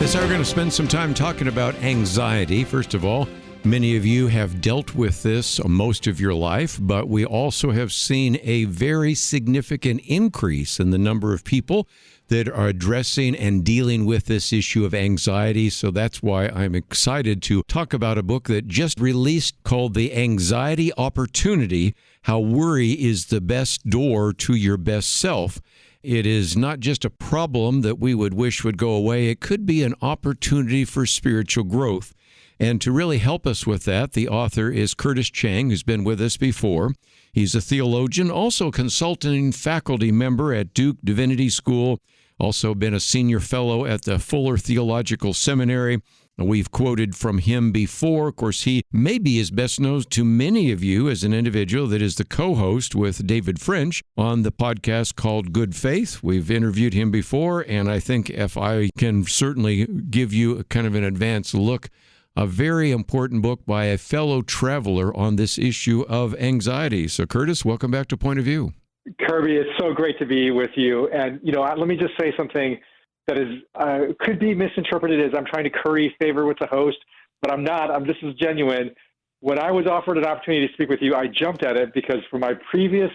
Curtis and I are going to spend some time talking about anxiety. First of all, many of you have dealt with this most of your life, but we also have seen a very significant increase in the number of people that are addressing and dealing with this issue of anxiety. So that's why I'm excited to talk about a book that just released called The Anxiety Opportunity: How Worry is the Best Door to Your Best Self. It is not just a problem that we would wish would go away. It could be an opportunity for spiritual growth. And to really help us with that, the author is Curtis Chang, who's been with us before. He's a theologian, also consulting faculty member at Duke Divinity School, also been a senior fellow at the Fuller Theological Seminary. We've quoted from him before. Of course, he maybe is best known to many of you as an individual that is the co-host with David French on the podcast called Good Faith. We've interviewed him before, and I think if I can certainly give you kind of an advanced look, a very important book by a fellow traveler on this issue of anxiety. So, Curtis, welcome back to Point of View. Kirby, it's so great to be with you. And, let me just say something that is could be misinterpreted as I'm trying to curry favor with the host, but I'm not. This is genuine. When I was offered an opportunity to speak with you, I jumped at it because for my previous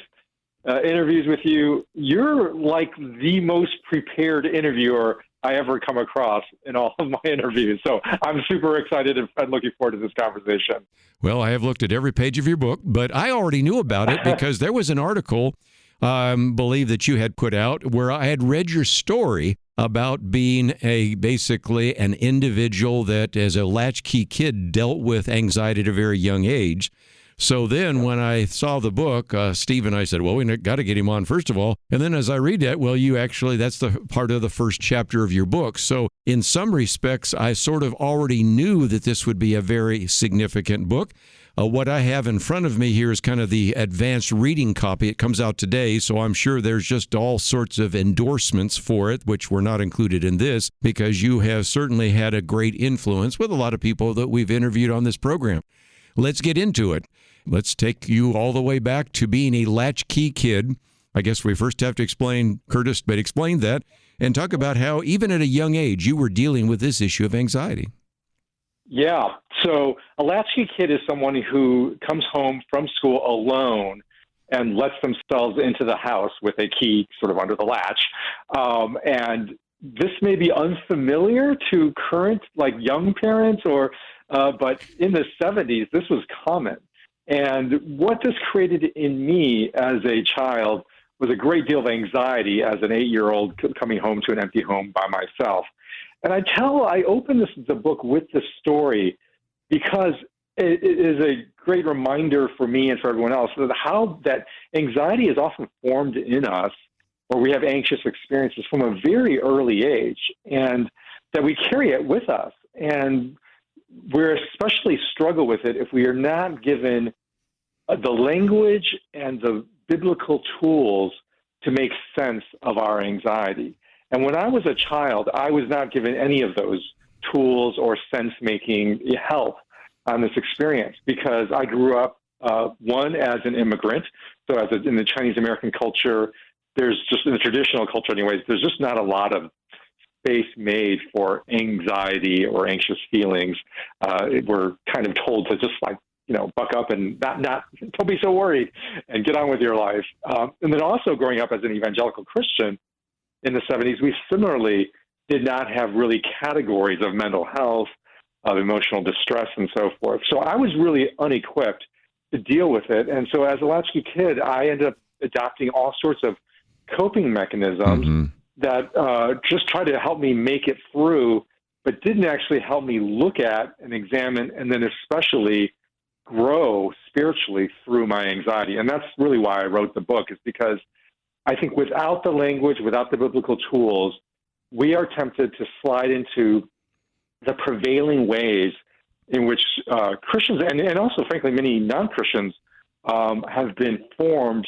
interviews with you, you're like the most prepared interviewer I ever come across in all of my interviews. So I'm super excited and looking forward to this conversation. Well, I have looked at every page of your book, but I already knew about it because there was an article I believe that you had put out where I had read your story about being basically an individual that as a latchkey kid dealt with anxiety at a very young age. So then when I saw the book, Steve and I said, well, we got to get him on first of all. And then as I read that, well, that's the part of the first chapter of your book. So in some respects, I sort of already knew that this would be a very significant book. What I have in front of me here is kind of the advanced reading copy. It comes out today, so I'm sure there's just all sorts of endorsements for it, which were not included in this, because you have certainly had a great influence with a lot of people that we've interviewed on this program. Let's get into it. Let's take you all the way back to being a latchkey kid. I guess we first have to explain, Curtis, but explain that and talk about how even at a young age you were dealing with this issue of anxiety. Yeah. So a latchkey kid is someone who comes home from school alone and lets themselves into the house with a key sort of under the latch. And this may be unfamiliar to current, young parents, but in the 70s, this was common. And what this created in me as a child was a great deal of anxiety as an 8-year-old coming home to an empty home by myself. And I open the book with this story because it is a great reminder for me and for everyone else that how that anxiety is often formed in us, or we have anxious experiences from a very early age, and that we carry it with us. And we're especially struggle with it if we are not given the language and the biblical tools to make sense of our anxiety. And when I was a child, I was not given any of those tools or sense-making help on this experience because I grew up, one, as an immigrant. So in the Chinese-American culture, there's just, in the traditional culture anyways, there's just not a lot of space made for anxiety or anxious feelings. We're kind of told to just buck up and not don't be so worried and get on with your life. And then also growing up as an evangelical Christian in the 70s, we similarly did not have really categories of mental health, of emotional distress, and so forth. So I was really unequipped to deal with it. And so as a latchkey kid, I ended up adopting all sorts of coping mechanisms that just tried to help me make it through, but didn't actually help me look at and examine and then especially grow spiritually through my anxiety. And that's really why I wrote the book, is because I think without the language, without the biblical tools, we are tempted to slide into the prevailing ways in which Christians and also, frankly, many non-Christians have been formed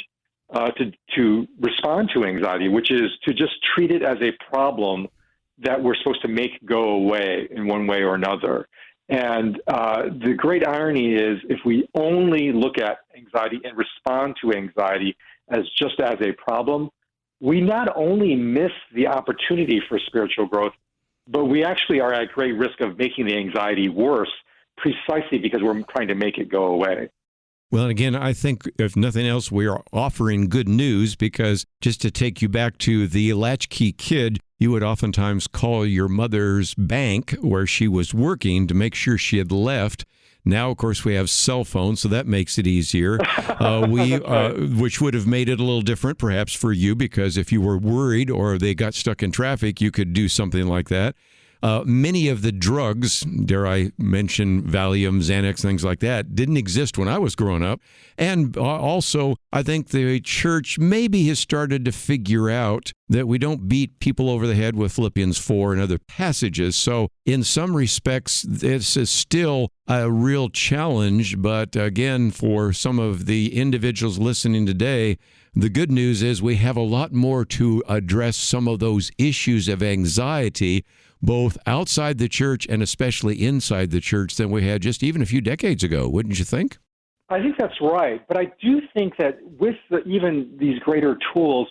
to respond to anxiety, which is to just treat it as a problem that we're supposed to make go away in one way or another. And the great irony is if we only look at anxiety and respond to anxiety as just as a problem, we not only miss the opportunity for spiritual growth, but we actually are at great risk of making the anxiety worse precisely because we're trying to make it go away. Well, and again, I think if nothing else, we are offering good news because just to take you back to the latchkey kid, you would oftentimes call your mother's bank where she was working to make sure she had left. Now, of course, we have cell phones, so that makes it easier. Which would have made it a little different, perhaps, for you, because if you were worried or they got stuck in traffic, you could do something like that. Many of the drugs, dare I mention Valium, Xanax, things like that, didn't exist when I was growing up. And also, I think the church maybe has started to figure out that we don't beat people over the head with Philippians 4 and other passages. So in some respects, this is still a real challenge. But again, for some of the individuals listening today, the good news is we have a lot more to address some of those issues of anxiety, both outside the church and especially inside the church, than we had just even a few decades ago, wouldn't you think? I think that's right. But I do think that with even these greater tools,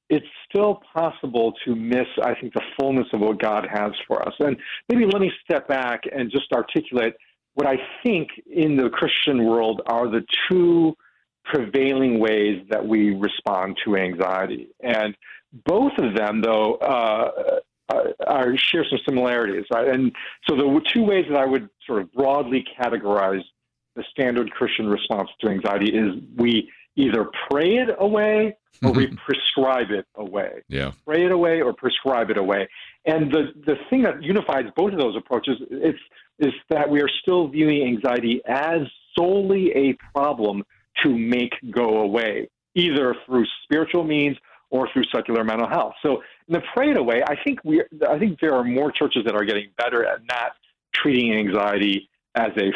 it's still possible to miss, I think, the fullness of what God has for us. And maybe let me step back and just articulate what I think in the Christian world are the two prevailing ways that we respond to anxiety. And both of them, though, share some similarities, right? And so the two ways that I would sort of broadly categorize the standard Christian response to anxiety is we either pray it away or we prescribe it away. Yeah. Pray it away or prescribe it away. And the thing that unifies both of those approaches is that we are still viewing anxiety as solely a problem to make go away, either through spiritual means or through secular mental health. So in the pray it away, I think there are more churches that are getting better at not treating anxiety as a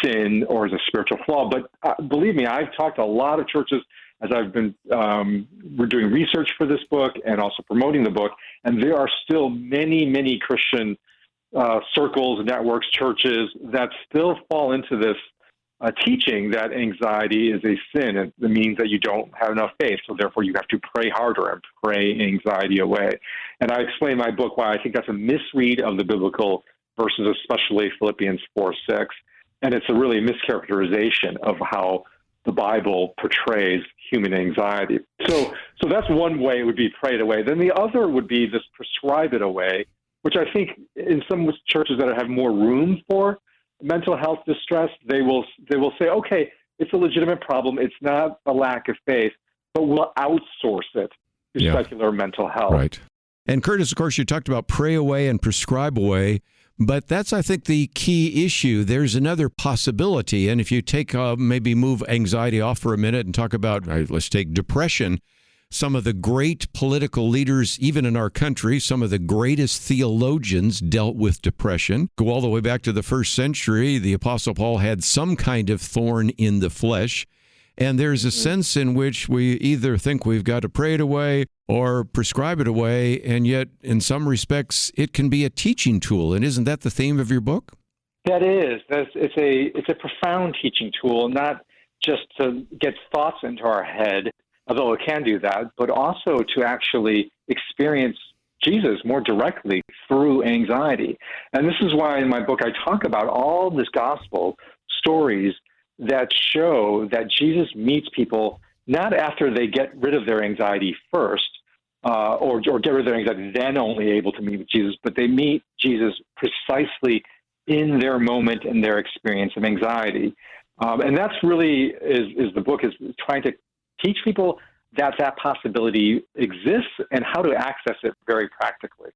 sin or as a spiritual flaw. But believe me, I've talked to a lot of churches as I've been we're doing research for this book and also promoting the book, and there are still many Christian circles, networks, churches that still fall into this teaching that anxiety is a sin. It means that you don't have enough faith, so therefore you have to pray harder and pray anxiety away. And I explain in my book why I think that's a misread of the biblical verses, especially Philippians 4:6. And it's a really mischaracterization of how the Bible portrays human anxiety. So that's one way it would be pray it away. Then the other would be this prescribe it away, which I think in some churches that have more room for mental health distress, they will say, okay, it's a legitimate problem. It's not a lack of faith, but we'll outsource it to secular mental health. Right. And Curtis, of course, you talked about pray away and prescribe away, but that's, I think, the key issue. There's another possibility, and if you take maybe move anxiety off for a minute and talk about, let's take depression. Some of the great political leaders, even in our country, some of the greatest theologians dealt with depression. Go all the way back to the first century. The Apostle Paul had some kind of thorn in the flesh. And there's a sense in which we either think we've got to pray it away or prescribe it away. And yet, in some respects, it can be a teaching tool. And isn't that the theme of your book? That is. It's a profound teaching tool, not just to get thoughts into our head, although it can do that, but also to actually experience Jesus more directly through anxiety. And this is why in my book I talk about all this gospel stories that show that Jesus meets people not after they get rid of their anxiety first, or get rid of their anxiety, then only able to meet with Jesus, but they meet Jesus precisely in their moment and their experience of anxiety. And that's really is the book is trying to teach people that possibility exists and how to access it very practically.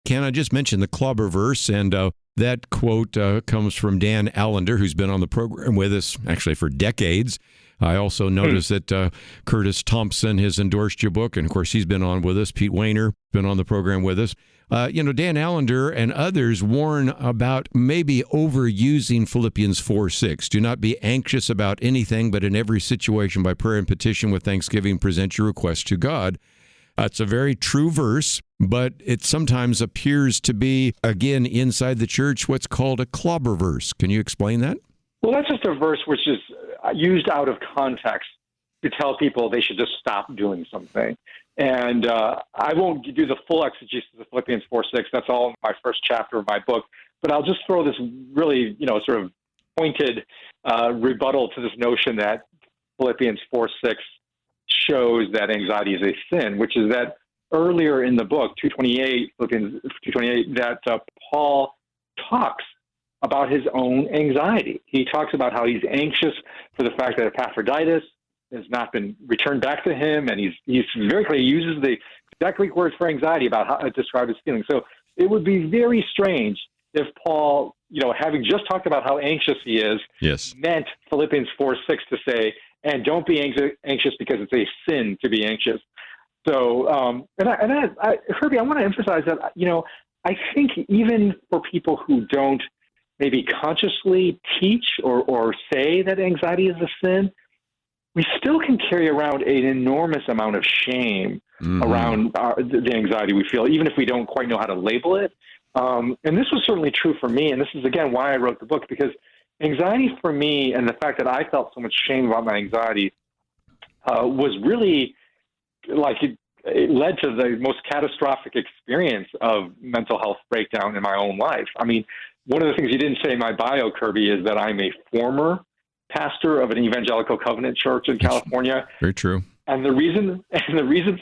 Can I just mention the clobber verse? And that quote comes from Dan Allender, who's been on the program with us actually for decades. I also noticed that Curtis Thompson has endorsed your book, and of course he's been on with us. Pete Wayner been on the program with us. Dan Allender and others warn about maybe overusing Philippians 4:6. Do not be anxious about anything, but in every situation by prayer and petition with thanksgiving present your request to God. It's a very true verse, but it sometimes appears to be, again, inside the church, what's called a clobber verse. Can you explain that? Well, that's just a verse which is used out of context to tell people they should just stop doing something. And I won't do the full exegesis of Philippians 4:6. That's all in my first chapter of my book. But I'll just throw this really, sort of pointed rebuttal to this notion that Philippians 4:6 shows that anxiety is a sin, which is that earlier in the book, Philippians 2:28, that Paul talks about his own anxiety. He talks about how he's anxious for the fact that Epaphroditus has not been returned back to him, and he's very clear. He uses the exact Greek words for anxiety about how to describe his feelings. So it would be very strange if Paul, having just talked about how anxious he is, yes, meant Philippians 4:6 to say, and don't be anxious because it's a sin to be anxious. So, Kerby, I want to emphasize that, I think even for people who don't maybe consciously teach or say that anxiety is a sin, we still can carry around an enormous amount of shame around the anxiety we feel, even if we don't quite know how to label it. And this was certainly true for me. And this is, again, why I wrote the book, because anxiety for me, and the fact that I felt so much shame about my anxiety, was really like it led to the most catastrophic experience of mental health breakdown in my own life. I mean, one of the things you didn't say in my bio, Kerby, is that I'm a former pastor of an evangelical covenant church in California. Very true. And the reason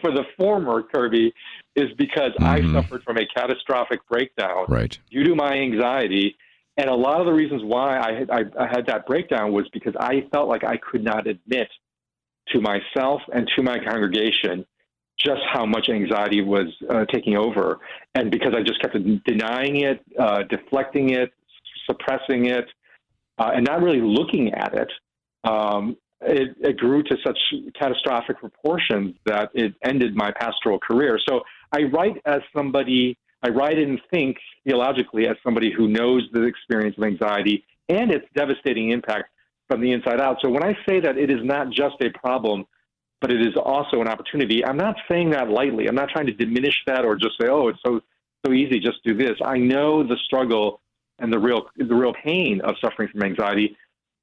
for the former, Kerby, is because I suffered from a catastrophic breakdown due to my anxiety. And a lot of the reasons why I had that breakdown was because I felt like I could not admit to myself and to my congregation just how much anxiety was taking over. And because I just kept denying it, deflecting it, suppressing it, and not really looking at it, it grew to such catastrophic proportions that it ended my pastoral career. So I write and think theologically as somebody who knows the experience of anxiety and its devastating impact from the inside out. So when I say that it is not just a problem, but it is also an opportunity, I'm not saying that lightly. I'm not trying to diminish that or just say, oh, it's so easy, just do this. I know the struggle and the real pain of suffering from anxiety,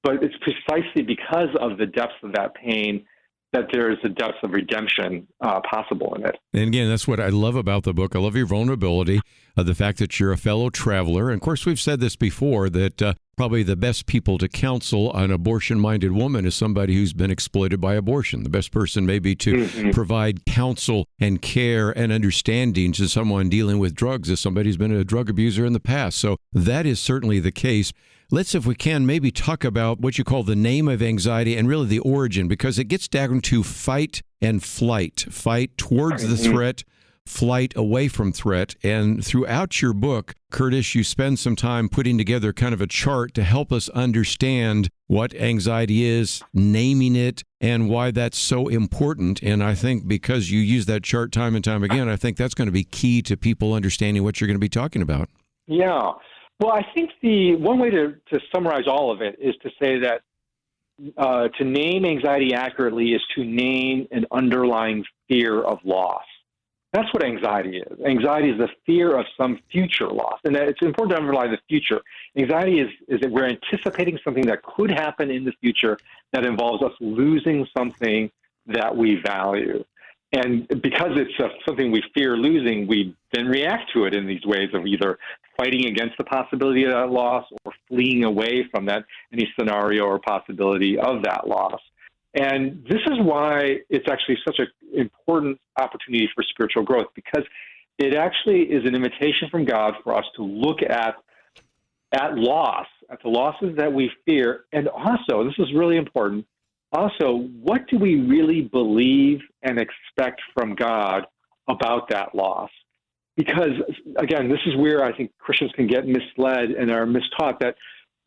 but it's precisely because of the depths of that pain that there is a depth of redemption possible in it. And again, that's what I love about the book. I love your vulnerability, the fact that you're a fellow traveler. And of course, we've said this before, that probably the best people to counsel an abortion-minded woman is somebody who's been exploited by abortion. The best person maybe to provide counsel and care and understanding to someone dealing with drugs is somebody who's been a drug abuser in the past. So that is certainly the case. Let's, if we can, maybe talk about what you call the name of anxiety and really the origin, because it gets down to fight and flight. Fight towards the threat, flight away from threat. And throughout your book, Curtis, you spend some time putting together kind of a chart to help us understand what anxiety is, naming it, and why that's so important. And I think because you use that chart time and time again, I think that's going to be key to people understanding what you're going to be talking about. Yeah. Well, I think the one way to summarize all of it is to say that to name anxiety accurately is to name an underlying fear of loss. That's what anxiety is. Anxiety is the fear of some future loss. And it's important to underline the future. Anxiety is that we're anticipating something that could happen in the future that involves us losing something that we value. And because it's something we fear losing, we then react to it in these ways of either fighting against the possibility of that loss or fleeing away from any scenario or possibility of that loss. And this is why it's actually such an important opportunity for spiritual growth, because it actually is an invitation from God for us to look at loss, at the losses that we fear. And also, this is really important, also, what do we really believe and expect from God about that loss? Because, again, this is where I think Christians can get misled and are mistaught that,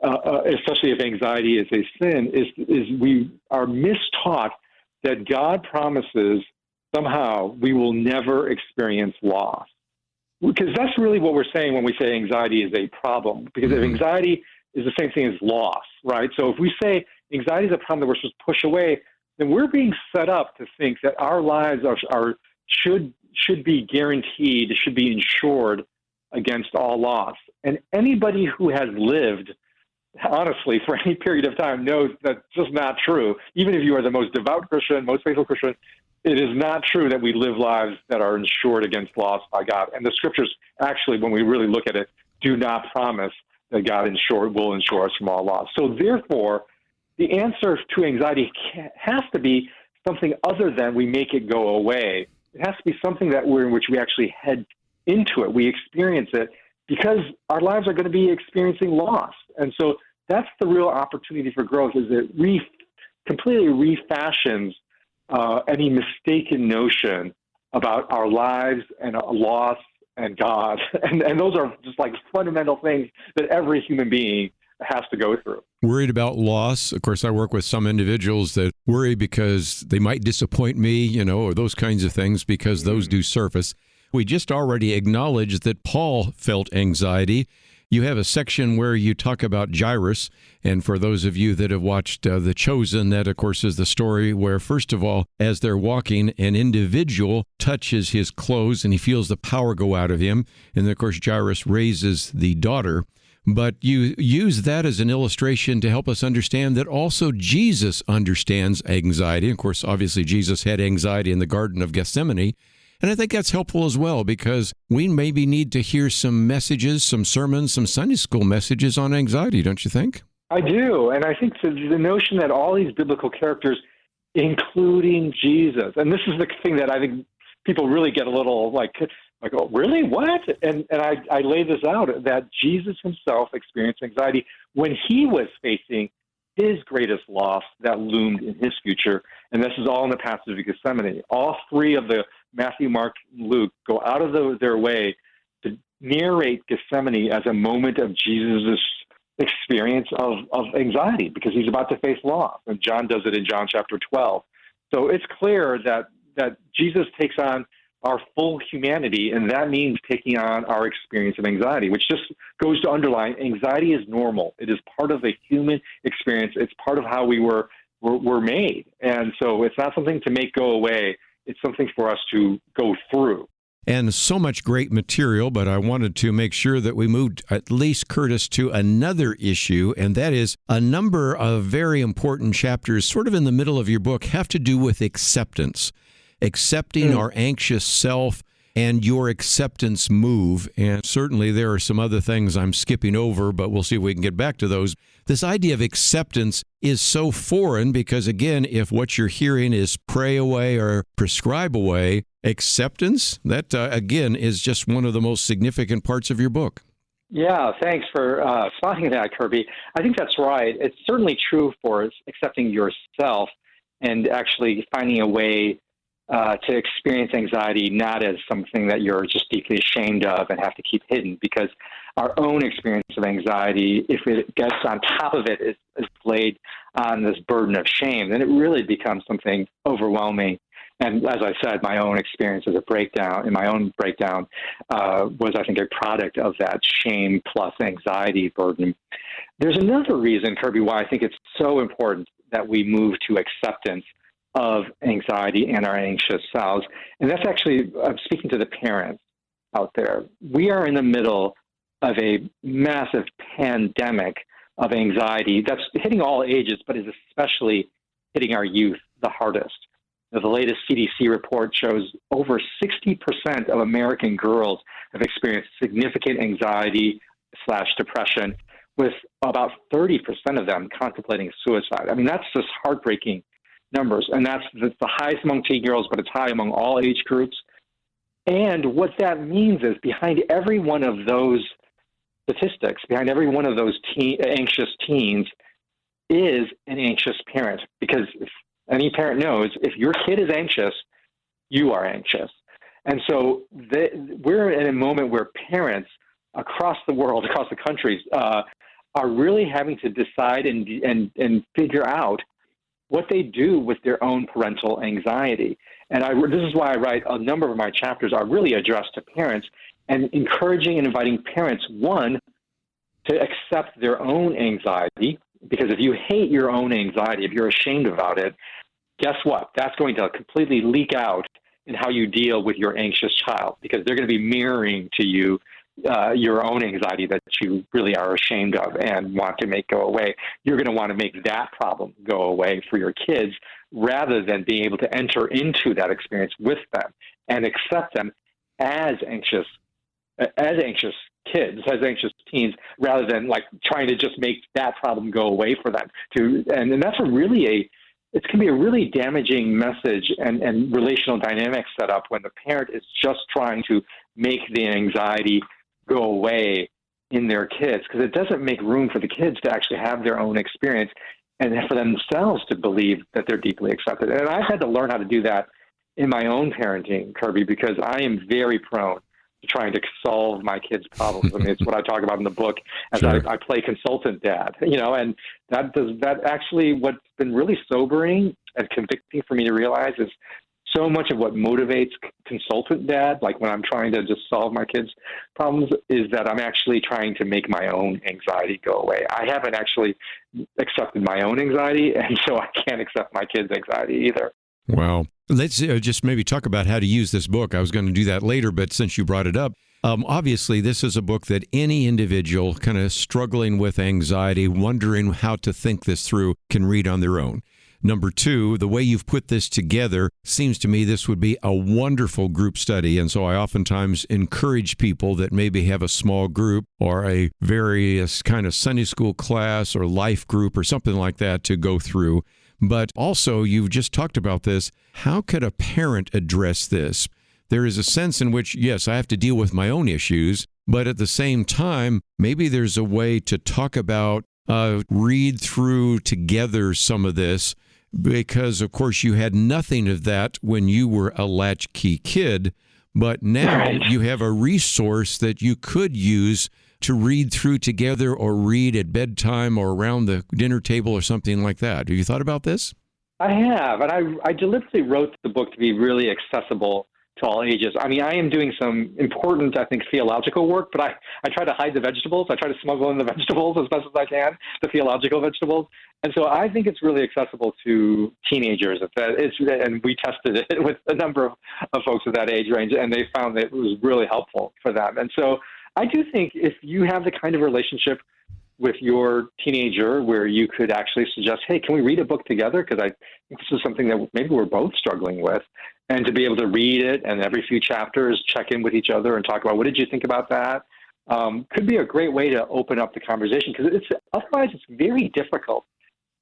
especially if anxiety is a sin, is we are mistaught that God promises somehow we will never experience loss. Because that's really what we're saying when we say anxiety is a problem. Because if anxiety is the same thing as loss, right? So if we say anxiety is a problem that we're supposed to push away, then we're being set up to think that our lives should be guaranteed, should be insured against all loss. And anybody who has lived, honestly, for any period of time knows that's just not true. Even if you are the most devout Christian, most faithful Christian, It is not true that we live lives that are insured against loss by God. And the scriptures actually, when we really look at it, do not promise that God will insure us from all loss. So therefore, the answer to anxiety has to be something other than we make it go away. It has to be something that in which we actually head into it. We experience it because our lives are going to be experiencing loss. And so that's the real opportunity for growth, is it completely refashions any mistaken notion about our lives and loss and God. And those are just like fundamental things that every human being has to go through. Worried about loss. Of course, I work with some individuals that worry because they might disappoint me, or those kinds of things, because those do surface. We just already acknowledged that Paul felt anxiety. You have a section where you talk about Jairus, and for those of you that have watched The Chosen, that, of course, is the story where, first of all, as they're walking, an individual touches his clothes, and he feels the power go out of him, and then, of course, Jairus raises the daughter. But you use that as an illustration to help us understand that also Jesus understands anxiety. Of course, obviously, Jesus had anxiety in the Garden of Gethsemane. And I think that's helpful as well, because we maybe need to hear some messages, some sermons, some Sunday school messages on anxiety, don't you think? I do. And I think the notion that all these biblical characters, including Jesus, and this is the thing that I think people really get a little like, oh, really? What? And I lay this out, that Jesus himself experienced anxiety when he was facing his greatest loss that loomed in his future. And this is all in the passage of Gethsemane. All three of the Matthew, Mark, and Luke go out of their way to narrate Gethsemane as a moment of Jesus' experience of anxiety, because he's about to face loss. And John does it in John chapter 12. So it's clear that Jesus takes on our full humanity, and that means taking on our experience of anxiety, which just goes to underline anxiety is normal. It is part of the human experience. It's part of how we were made. And so it's not something to make go away. It's something for us to go through. And so much great material, but I wanted to make sure that we moved at least, Curtis, to another issue, and that is a number of very important chapters sort of in the middle of your book have to do with acceptance. Accepting our anxious self and your acceptance move. And certainly there are some other things I'm skipping over, but we'll see if we can get back to those. This idea of acceptance is so foreign because, again, if what you're hearing is pray away or prescribe away, acceptance, that, again, is just one of the most significant parts of your book. Yeah, thanks for spotting that, Kerby. I think that's right. It's certainly true for accepting yourself and actually finding a way to experience anxiety not as something that you're just deeply ashamed of and have to keep hidden, because our own experience of anxiety, if it gets on top of it, is laid on this burden of shame, then it really becomes something overwhelming. And as I said, my own experience as a breakdown, was, I think, a product of that shame plus anxiety burden. There's another reason, Kerby, why I think it's so important that we move to acceptance of anxiety and our anxious selves. And that's actually, I'm speaking to the parents out there. We are in the middle of a massive pandemic of anxiety that's hitting all ages, but is especially hitting our youth the hardest. The latest CDC report shows over 60% of American girls have experienced significant anxiety/depression, with about 30% of them contemplating suicide. I mean, that's just heartbreaking numbers, and that's the highest among teen girls, but it's high among all age groups. And what that means is behind every one of those statistics, behind every one of those anxious teens is an anxious parent, because if any parent knows, if your kid is anxious, you are anxious. And so we're in a moment where parents across the world, across the countries, are really having to decide and figure out what they do with their own parental anxiety. And this is why I write a number of my chapters are really addressed to parents, and encouraging and inviting parents, one, to accept their own anxiety, because if you hate your own anxiety, if you're ashamed about it, guess what? That's going to completely leak out in how you deal with your anxious child, because they're going to be mirroring to you your own anxiety that you really are ashamed of and want to make go away. You're going to want to make that problem go away for your kids rather than being able to enter into that experience with them and accept them as anxious kids, as anxious teens, rather than like trying to just make that problem go away for them. And that's it can be a really damaging message and relational dynamic set up when the parent is just trying to make the anxiety go away in their kids, because it doesn't make room for the kids to actually have their own experience and for themselves to believe that they're deeply accepted. And I've had to learn how to do that in my own parenting, Kerby, because I am very prone to trying to solve my kids' problems. I mean, it's what I talk about in the book as Sure. I play consultant dad, and that actually what's been really sobering and convicting for me to realize is so much of what motivates consultant dad, like when I'm trying to just solve my kids' problems, is that I'm actually trying to make my own anxiety go away. I haven't actually accepted my own anxiety, and so I can't accept my kids' anxiety either. Wow. Let's just maybe talk about how to use this book. I was going to do that later, but since you brought it up, obviously this is a book that any individual kind of struggling with anxiety, wondering how to think this through, can read on their own. Number two, the way you've put this together seems to me this would be a wonderful group study. And so I oftentimes encourage people that maybe have a small group or a various kind of Sunday school class or life group or something like that to go through. But also, you've just talked about this. How could a parent address this? There is a sense in which, yes, I have to deal with my own issues, but at the same time, maybe there's a way to talk about, read through together some of this, because, of course, you had nothing of that when you were a latchkey kid, but now Right. you have a resource that you could use to read through together or read at bedtime or around the dinner table or something like that. Have you thought about this? I have, and I deliberately wrote the book to be really accessible to all ages. I mean, I am doing some important, I think, theological work, but I try to hide the vegetables. I try to smuggle in the vegetables as best as I can, the theological vegetables. And so I think it's really accessible to teenagers. And we tested it with a number of folks of that age range, and they found that it was really helpful for them. And so I do think if you have the kind of relationship with your teenager where you could actually suggest, hey, can we read a book together? Because I think this is something that maybe we're both struggling with. And to be able to read it and every few chapters check in with each other and talk about, what did you think about that? Could be a great way to open up the conversation, because otherwise it's very difficult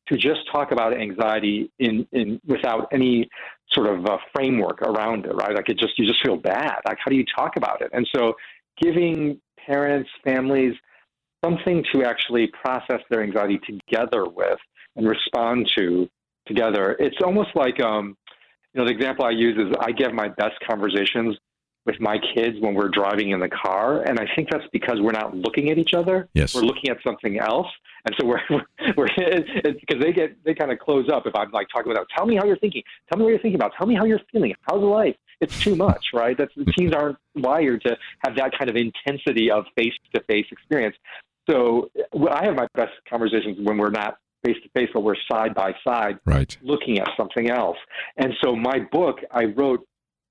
to just talk about anxiety in without any sort of framework around it, right? Like you just feel bad. Like, how do you talk about it? And so giving parents, families, something to actually process their anxiety together with and respond to together. It's almost like, the example I use is I give my best conversations with my kids when we're driving in the car. And I think that's because we're not looking at each other. Yes. We're looking at something else. And so it's because they kind of close up if I'm like talking about, tell me how you're thinking. Tell me what you're thinking about. Tell me how you're feeling. How's life? It's too much, right? The teens aren't wired to have that kind of intensity of face-to-face experience. So I have my best conversations when we're not face-to-face, but we're side-by-side, Right. looking at something else. And so my book, I wrote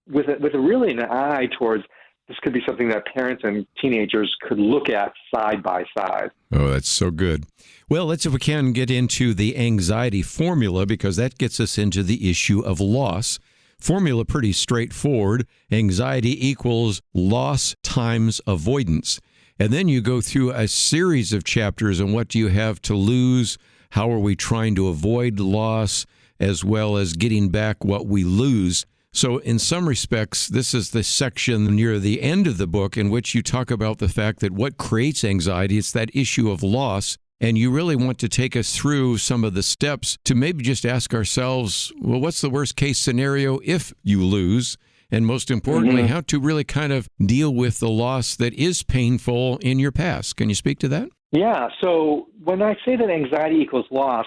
with a really an eye towards this could be something that parents and teenagers could look at side by side. Oh, that's so good. Well, let's, if we can, get into the anxiety formula, because that gets us into the issue of loss. Formula pretty straightforward. Anxiety equals loss times avoidance. And then you go through a series of chapters on what do you have to lose, how are we trying to avoid loss, as well as getting back what we lose. So in some respects, this is the section near the end of the book in which you talk about the fact that what creates anxiety, it's that issue of loss. And you really want to take us through some of the steps to maybe just ask ourselves, well, what's the worst case scenario if you lose? And most importantly, how to really kind of deal with the loss that is painful in your past. Can you speak to that? Yeah. So when I say that anxiety equals loss,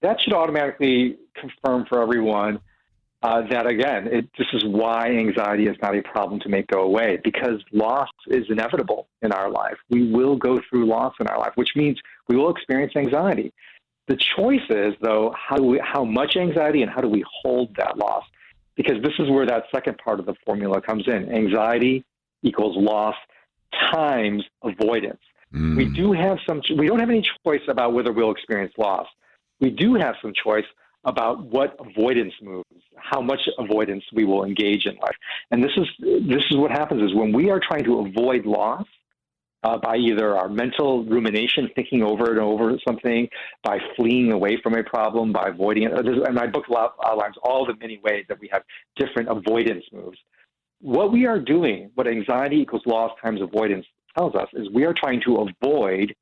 that should automatically confirm for everyone that, again, this is why anxiety is not a problem to make go away, because loss is inevitable in our life. We will go through loss in our life, which means we will experience anxiety. The choice is, though, how much anxiety and how do we hold that loss? Because this is where that second part of the formula comes in. Anxiety equals loss times avoidance. We don't have any choice about whether we'll experience loss. We do have some choice about what avoidance moves, how much avoidance we will engage in life. And this is what happens is when we are trying to avoid loss, by either our mental rumination, thinking over and over something, by fleeing away from a problem, by avoiding it. And my book outlines all the many ways that we have different avoidance moves. What we are doing, what anxiety equals loss times avoidance tells us, is we are trying to avoid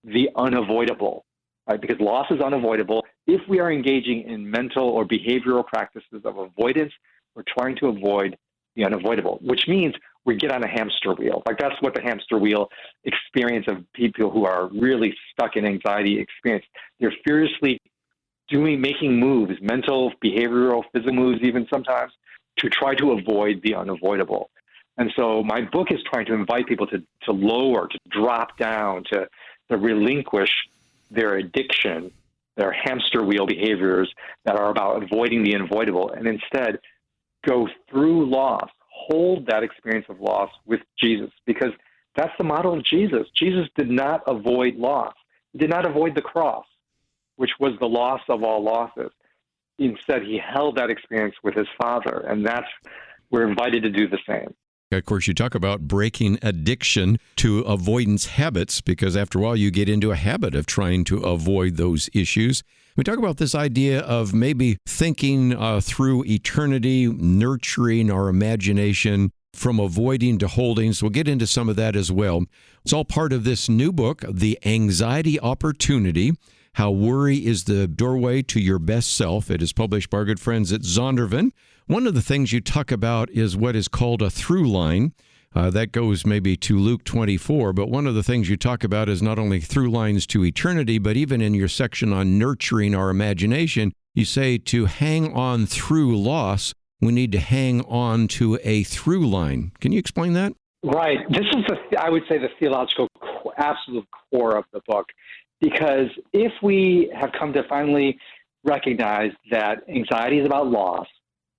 the unavoidable, right? Because loss is unavoidable. If we are engaging in mental or behavioral practices of avoidance, we're trying to avoid the unavoidable, which means we get on a hamster wheel. Like that's what the hamster wheel experience of people who are really stuck in anxiety experience. They're furiously making moves, mental, behavioral, physical moves even sometimes, to try to avoid the unavoidable. And so my book is trying to invite people to lower, to drop down, to relinquish their addiction, their hamster wheel behaviors that are about avoiding the unavoidable, and instead go through loss, hold that experience of loss with Jesus, because that's the model of Jesus. Jesus did not avoid loss. He did not avoid the cross, which was the loss of all losses. Instead, he held that experience with his Father, and we're invited to do the same. Of course, you talk about breaking addiction to avoidance habits, because after a while you get into a habit of trying to avoid those issues. We talk about this idea of maybe thinking through eternity, nurturing our imagination from avoiding to holding. So we'll get into some of that as well. It's all part of this new book, The Anxiety Opportunity, How Worry is the Doorway to Your Best Self. It is published by our good friends at Zondervan. One of the things you talk about is what is called a through line. That goes maybe to Luke 24, but one of the things you talk about is not only through lines to eternity, but even in your section on nurturing our imagination, you say to hang on through loss, we need to hang on to a through line. Can you explain that? Right. This is, I would say, the theological absolute core of the book, because if we have come to finally recognize that anxiety is about loss,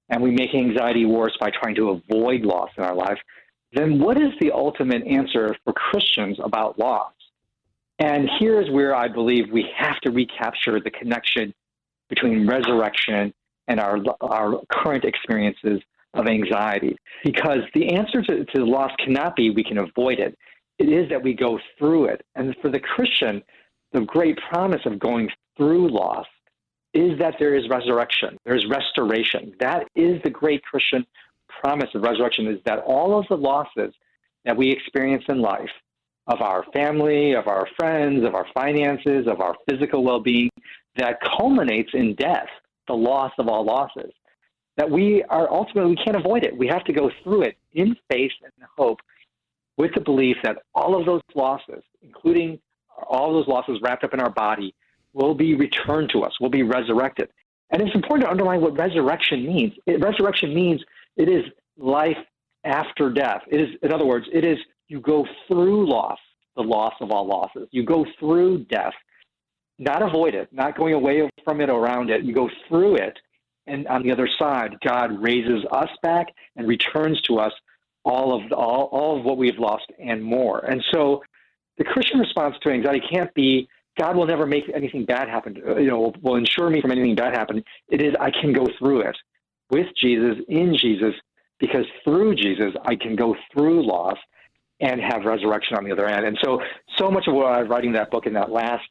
and we make anxiety worse by trying to avoid loss in our life, then what is the ultimate answer for Christians about loss? And here's where I believe we have to recapture the connection between resurrection and our current experiences of anxiety. Because the answer to loss cannot be we can avoid it. It is that we go through it. And for the Christian, the great promise of going through loss is that there is resurrection, there's restoration. That is the great Christian promise of resurrection, is that all of the losses that we experience in life, of our family, of our friends, of our finances, of our physical well-being, that culminates in death, the loss of all losses, that we can't avoid it. We have to go through it in faith and hope, with the belief that all of those losses, including all those losses wrapped up in our body, will be returned to us, will be resurrected. And it's important to underline what resurrection means. Resurrection means it is life after death. It is, in other words, it is you go through loss, the loss of all losses. You go through death, not avoid it, not going away from it or around it. You go through it, and on the other side, God raises us back and returns to us all of what we have lost and more. And so the Christian response to anxiety can't be, God will never make anything bad happen, will ensure me from anything bad happening. It is, I can go through it with Jesus, in Jesus, because through Jesus, I can go through loss and have resurrection on the other end. And so much of what I'm writing that book in that last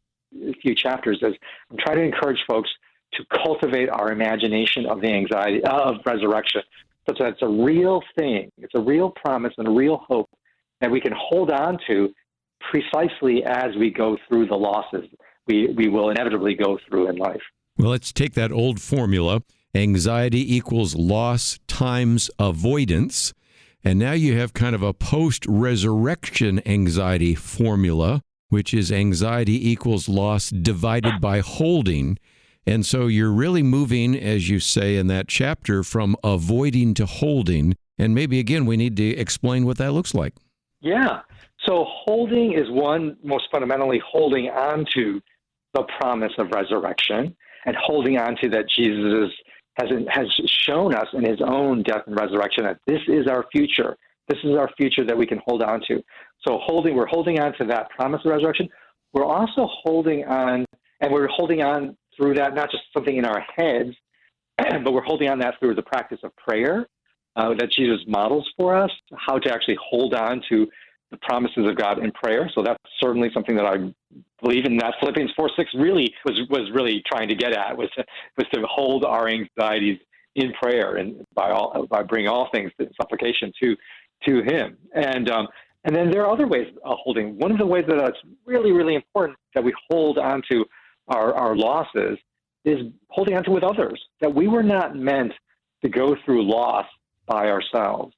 few chapters is I'm trying to encourage folks to cultivate our imagination of the anxiety of resurrection, such that it's a real thing. It's a real promise and a real hope that we can hold on to precisely as we go through the losses we will inevitably go through in life. Well, let's take that old formula. Anxiety equals loss times avoidance. And now you have kind of a post-resurrection anxiety formula, which is anxiety equals loss divided by holding. And so you're really moving, as you say in that chapter, from avoiding to holding. And maybe, again, we need to explain what that looks like. Yeah. So holding is one, most fundamentally holding on to the promise of resurrection and holding on to that Jesus has shown us in his own death and resurrection that this is our future. This is our future that we can hold on to. So we're holding on to that promise of resurrection. We're also holding on, and we're holding on through that, not just something in our heads, but we're holding on that through the practice of prayer that Jesus models for us, how to actually hold on to the promises of God in prayer. So that's certainly something that I believe in. That Philippians 4:6 really was really trying to get at, was to hold our anxieties in prayer and by bringing all things in supplication to Him. And then there are other ways of holding. One of the ways that it's really, really important that we hold on to our losses is holding on to with others, that we were not meant to go through loss by ourselves.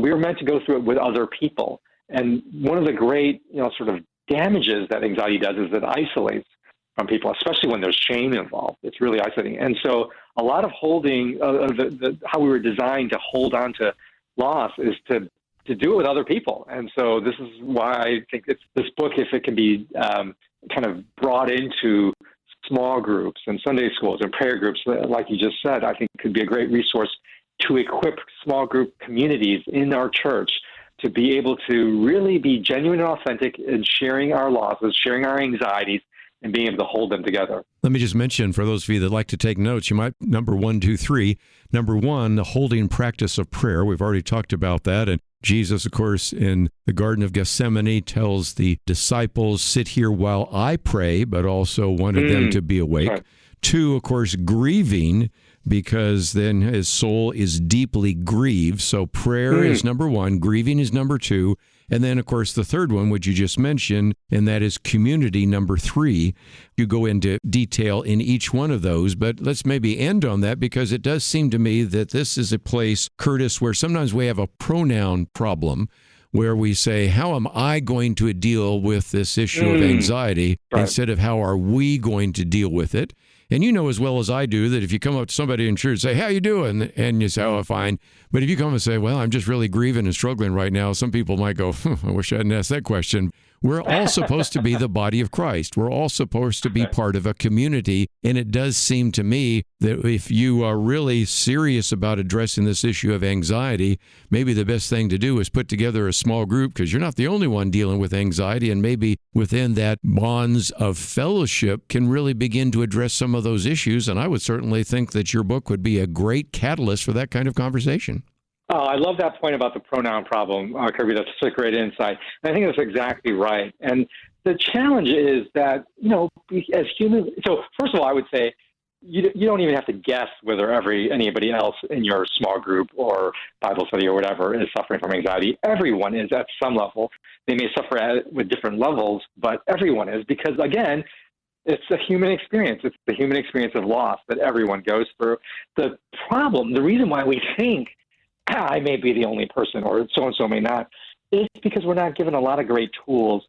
We were meant to go through it with other people. And one of the great, sort of damages that anxiety does is it isolates from people, especially when there's shame involved. It's really isolating. And so a lot of holding, how we were designed to hold on to loss is to do it with other people. And so this is why I think this book, if it can be kind of brought into small groups and Sunday schools and prayer groups, like you just said, I think could be a great resource to equip small group communities in our church to be able to really be genuine and authentic in sharing our losses, sharing our anxieties, and being able to hold them together. Let me just mention, for those of you that like to take notes, you might, number 1, 2, 3. Number 1, the holding practice of prayer. We've already talked about that. And Jesus, of course, in the Garden of Gethsemane, tells the disciples, sit here while I pray, but also wanted them to be awake. Right. 2, of course, grieving, because then his soul is deeply grieved. So prayer is number 1, grieving is number 2. And then, of course, the third one, which you just mentioned, and that is community, number 3. You go into detail in each one of those, but let's maybe end on that, because it does seem to me that this is a place, Curtis, where sometimes we have a pronoun problem, where we say, how am I going to deal with this issue of anxiety, instead of how are we going to deal with it? And you know as well as I do that if you come up to somebody in church and say, how you doing? And you say, oh, fine. But if you come and say, well, I'm just really grieving and struggling right now, some people might go, I wish I hadn't asked that question. We're all supposed to be the body of Christ. We're all supposed to be part of a community. And it does seem to me that if you are really serious about addressing this issue of anxiety, maybe the best thing to do is put together a small group, because you're not the only one dealing with anxiety. And maybe within that bonds of fellowship can really begin to address some of those issues. And I would certainly think that your book would be a great catalyst for that kind of conversation. Oh, I love that point about the pronoun problem, Kerby. That's a great insight. And I think that's exactly right. And the challenge is that, as humans, so first of all, I would say you don't even have to guess whether anybody else in your small group or Bible study or whatever is suffering from anxiety. Everyone is at some level. They may suffer with different levels, but everyone is, because, again, it's a human experience. It's the human experience of loss that everyone goes through. The reason why we think I may be the only person or so-and-so may not, it's because we're not given a lot of great tools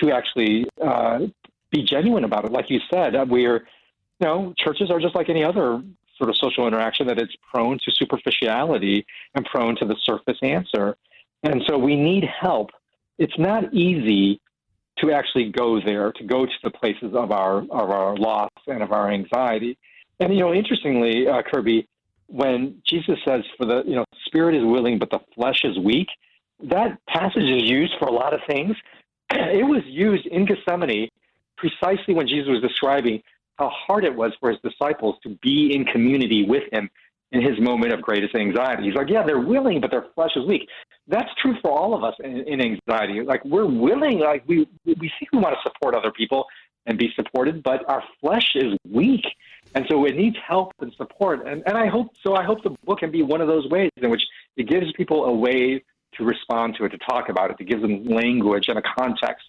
to actually be genuine about it. Like you said, churches are just like any other sort of social interaction, that it's prone to superficiality and prone to the surface answer. And so we need help. It's not easy to actually go there, to go to the places of our loss and of our anxiety. And, interestingly, Kerby, when Jesus says, for the spirit is willing, but the flesh is weak, that passage is used for a lot of things. It was used in Gethsemane precisely when Jesus was describing how hard it was for his disciples to be in community with him in his moment of greatest anxiety. He's like, yeah, they're willing, but their flesh is weak. That's true for all of us in anxiety. Like, we're willing, like we think we want to support other people and be supported, but our flesh is weak. And so it needs help and support. And I hope the book can be one of those ways in which it gives people a way to respond to it, to talk about it, to give them language and a context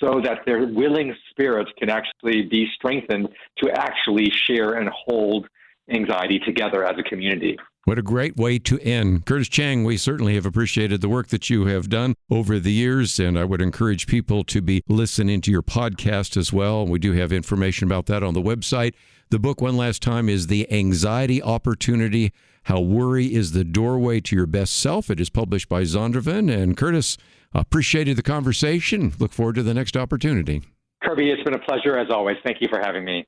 so that their willing spirits can actually be strengthened to actually share and hold anxiety together as a community. What a great way to end. Curtis Chang, we certainly have appreciated the work that you have done over the years, and I would encourage people to be listening to your podcast as well. We do have information about that on the website. The book, one last time, is The Anxiety Opportunity, How Worry is the Doorway to Your Best Self. It is published by Zondervan. And Curtis, appreciated the conversation. Look forward to the next opportunity. Kerby, it's been a pleasure as always. Thank you for having me.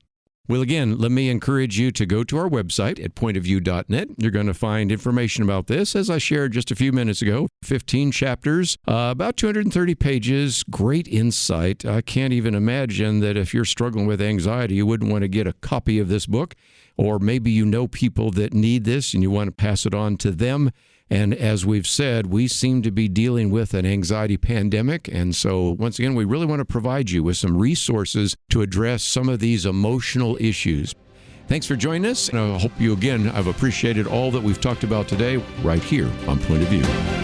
Well, again, let me encourage you to go to our website at pointofview.net. You're going to find information about this, as I shared just a few minutes ago. 15 chapters, about 230 pages, great insight. I can't even imagine that if you're struggling with anxiety, you wouldn't want to get a copy of this book, or maybe you know people that need this and you want to pass it on to them. And as we've said, we seem to be dealing with an anxiety pandemic. And so, once again, we really want to provide you with some resources to address some of these emotional issues. Thanks for joining us. And I hope you, again, I've appreciated all that we've talked about today right here on Point of View.